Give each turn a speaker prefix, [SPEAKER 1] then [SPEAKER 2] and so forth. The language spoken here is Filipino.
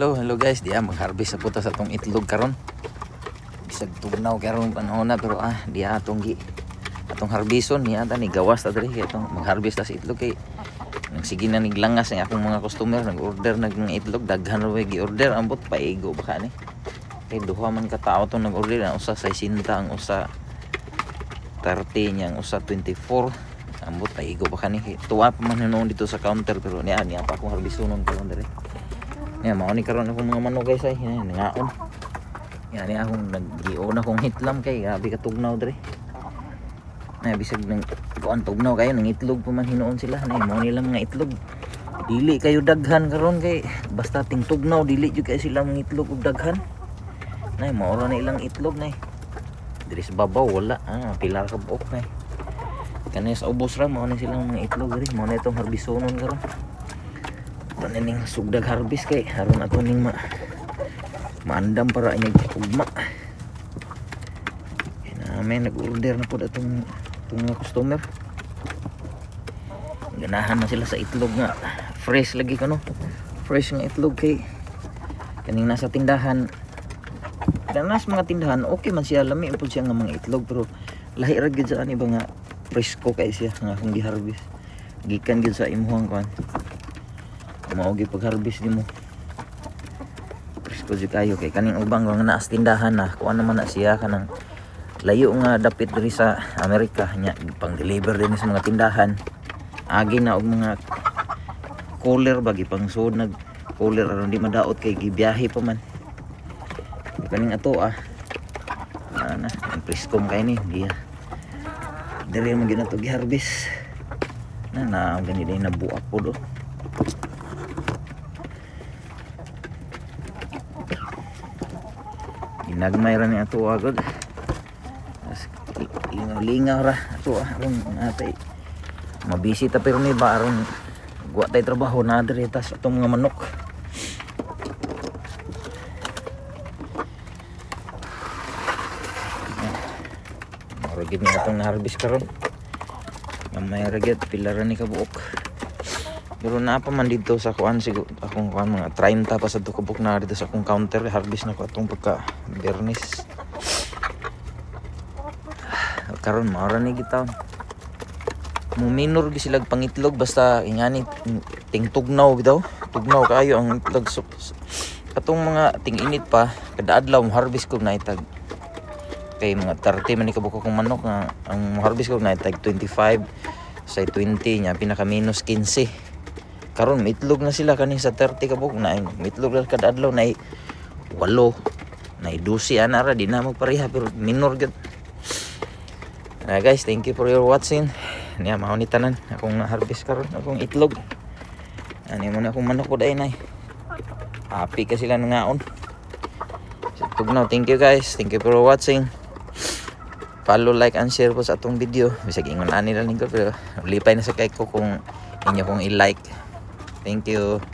[SPEAKER 1] Hello guys, diya mag-harvest sa puta sa tong itlog karon. Bisag tugnaw karon panahon na pero diya atong harbison niya ta ni gawas ta diri kay atong mag-harvest ta sa itlog kay nagsige na niglangas ang akong mga customer nag-order ng itlog daghan ra gi-order ambot paigo baka ni. Kay duha man ka tao tong nag-order ang usa 60 ang usa 30 niya ang usa 24 ambot paigo baka ni. Tuwa pa man noon dito sa counter pero niya pa akong harbisonon karon diri. Yan, mauni karon akong mga manok guys ay nangaon. Yan ni akong nag-gion akong hitlam kay grabe ka tugnaw diri. Na bisag nang kuan tugnaw kayo nang itlog pa man hinuon sila. Nay mo nila mga itlog. Dili kayo daghan karon kay basta ting tugnaw dili jud kay sila mga itlog ug daghan. Nay mao ra na ilang itlog nay. Diri sa babaw wala pilar ka buok nay. Kani sa ubos ra mao na silang mga itlog diri. Mao na itong harbisonon karon. Ning sugdag harvest kay haron ato ning maandam para inig ugma. Namin nag-order na po atong mga customer. Ganahan na sila sa itlog nga fresh lagi kano. Fresh nga itlog kay kaning nasa tindahan. Danas mga tindahan okay man siya lami pud siya nga mga itlog pero lahi ra gyud sa ani ba nga presko kay siya nga kung gi-harvest. Gikan gyud sa imuhang kwan. Maugi pag-harvest nimo. Presko jud kayo kay kaning ubang nga naas tindahan na kuan naman na siya kanang layo nga dapit diri sa Amerika nya pang-deliver din sa mga tindahan. Agi na og mga cooler bagi pang sud nag cooler aron di madaot kay gibiyahe pa man. Kaning ato ang preskom kay ni diya. Diri man gyud ato gi-harvest. Na gani din nabuak pud Nagmay ra ni ato agad. Lingaw ra ato aron natay mabisi ta pero ni ba aron wa tay trabaho na diri tas atong mga manok. Maro gid ni atong na-harvest karon. Mamay ra gid pila ra ni kabuok. Pero na pa man dito sa kuan siguro akong kuan mga 30 pa sa tukubok na dito sa akong counter harvest na ko atong pagka Bernis. Karon mara ni kita. Mo minor gi sila pangitlog basta ingani ting tugnaw bitaw. Tugnaw kaayo ang itlog atong mga ting init pa kada adlaw mo harvest ko na itag kay mga 30 man ni kabuok kong manok nga ang harvest ko na itag 25 sa 20 nya pinaka minus 15. Karon mitlog na sila kani sa 30 kabuk na mitlog lang kada adlaw na 8 na 12 ana ra di na magpareha pero minor gud. Guys, thank you for your watching. Niya mao ni tanan akong harvest karon akong itlog. Ani mo na akong manok pod ay nay. Happy ka sila ngaon. Tugnaw, thank you guys. Thank you for watching. Follow, like, and share po sa atong video. Bisag ingon ani lang ko pero lipay na sa kay ko kung inyo kong i-like. Thank you.